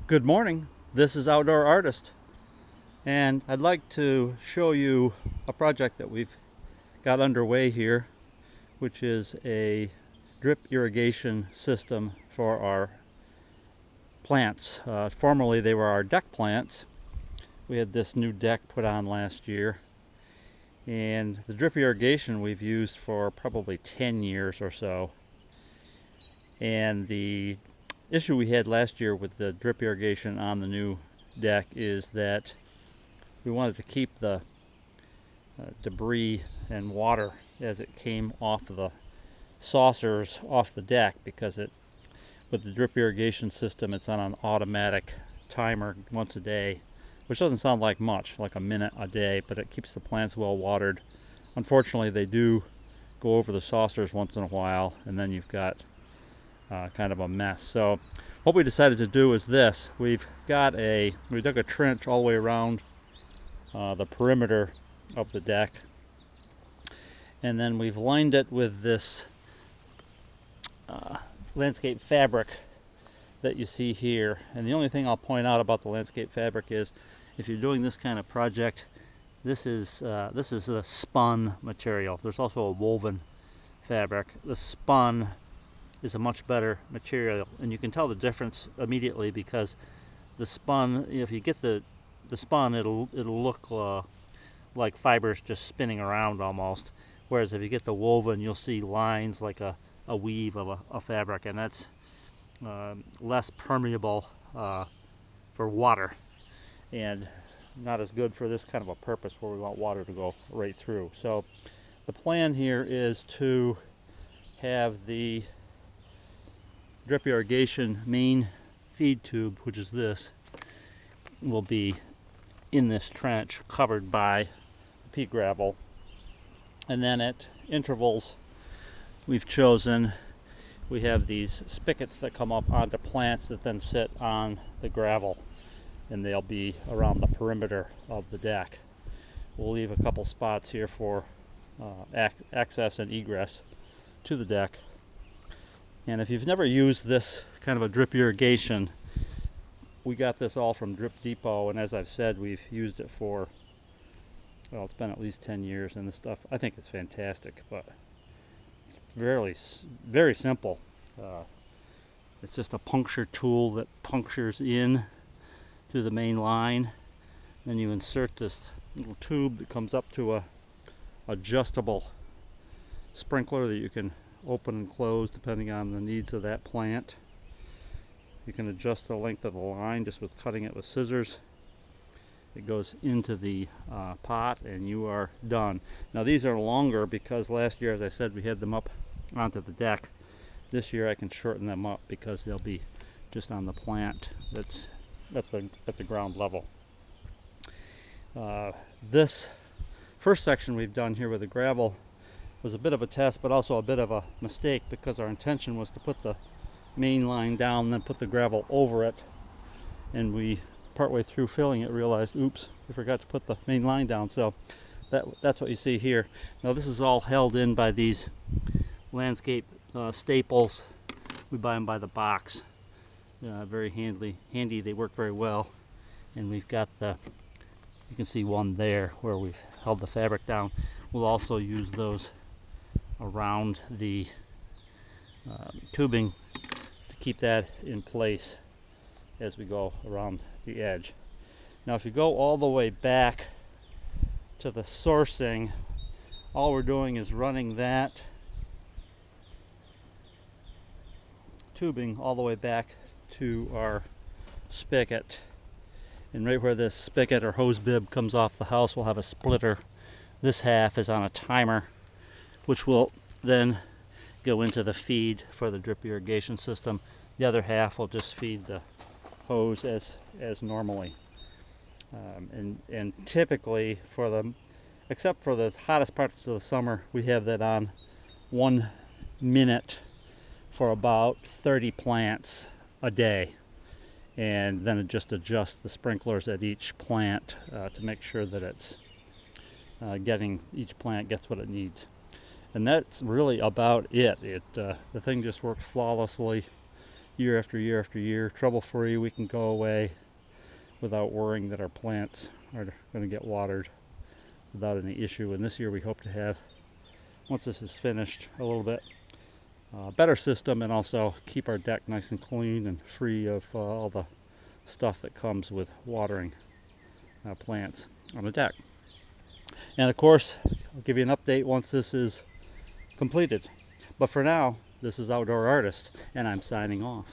Good morning, this is Outdoor Artist, and I'd like to show you a project that we've got underway here, which is a drip irrigation system for our plants. Formerly they were our deck plants. We had this new deck put on last year, and the drip irrigation we've used for probably 10 years or so. And the issue we had last year with the drip irrigation on the new deck is that we wanted to keep the debris and water as it came off of the saucers off the deck, because with the drip irrigation system it's on an automatic timer once a day, which doesn't sound like much, like a minute a day, but it keeps the plants well watered. Unfortunately, they do go over the saucers once in a while, and then you've got kind of a mess. So what we decided to do is this. We dug a trench all the way around the perimeter of the deck, and then we've lined it with this landscape fabric that you see here. And the only thing I'll point out about the landscape fabric is, if you're doing this kind of project, this is a spun material. There's also a woven fabric. The spun is a much better material, and you can tell the difference immediately, because the spun, if you get the spun, it'll look like fibers just spinning around almost, whereas if you get the woven, you'll see lines like a weave of a fabric, and that's less permeable for water, and not as good for this kind of a purpose where we want water to go right through. So the plan here is to have the drip irrigation main feed tube, which is this, will be in this trench covered by pea gravel, and then at intervals we have these spigots that come up onto plants that then sit on the gravel, and they'll be around the perimeter of the deck. We'll leave a couple spots here for access and egress to the deck. And if you've never used this kind of a drip irrigation, we got this all from Drip Depot, and as I've said, we've used it for, well, it's been at least 10 years, and this stuff, I think it's fantastic, but it's very simple. It's just a puncture tool that punctures in to the main line. Then you insert this little tube that comes up to a adjustable sprinkler that you can open and close depending on the needs of that plant. You can adjust the length of the line just with cutting it with scissors. It goes into the pot and you are done. Now these are longer because last year, as I said, we had them up onto the deck. This year I can shorten them up because they'll be just on the plant that's at the ground level. This first section we've done here with the gravel was a bit of a test, but also a bit of a mistake, because our intention was to put the main line down, then put the gravel over it, and we, partway through filling it, realized, oops, we forgot to put the main line down. So that's what you see here. Now this is all held in by these landscape staples. We buy them by the box. Very handy. They work very well, and we've got you can see one there where we've held the fabric down. We'll also use those around the tubing to keep that in place as we go around the edge. Now if you go all the way back to the sourcing, all we're doing is running that tubing all the way back to our spigot, and right where this spigot or hose bib comes off the house, we'll have a splitter. This half is on a timer, which will then go into the feed for the drip irrigation system. The other half will just feed the hose as normally. And typically, except for the hottest parts of the summer, we have that on 1 minute for about 30 plants a day. And then it just adjusts the sprinklers at each plant to make sure that it's each plant gets what it needs. And that's really about it. The thing just works flawlessly. year after year after year, trouble-free. We can go away without worrying that our plants are going to get watered without any issue. And this year we hope to have, once this is finished, a little bit better system, and also keep our deck nice and clean and free of all the stuff that comes with watering plants on a deck. And of course, I'll give you an update once this is completed. But for now, this is Outdoor Artist, and I'm signing off.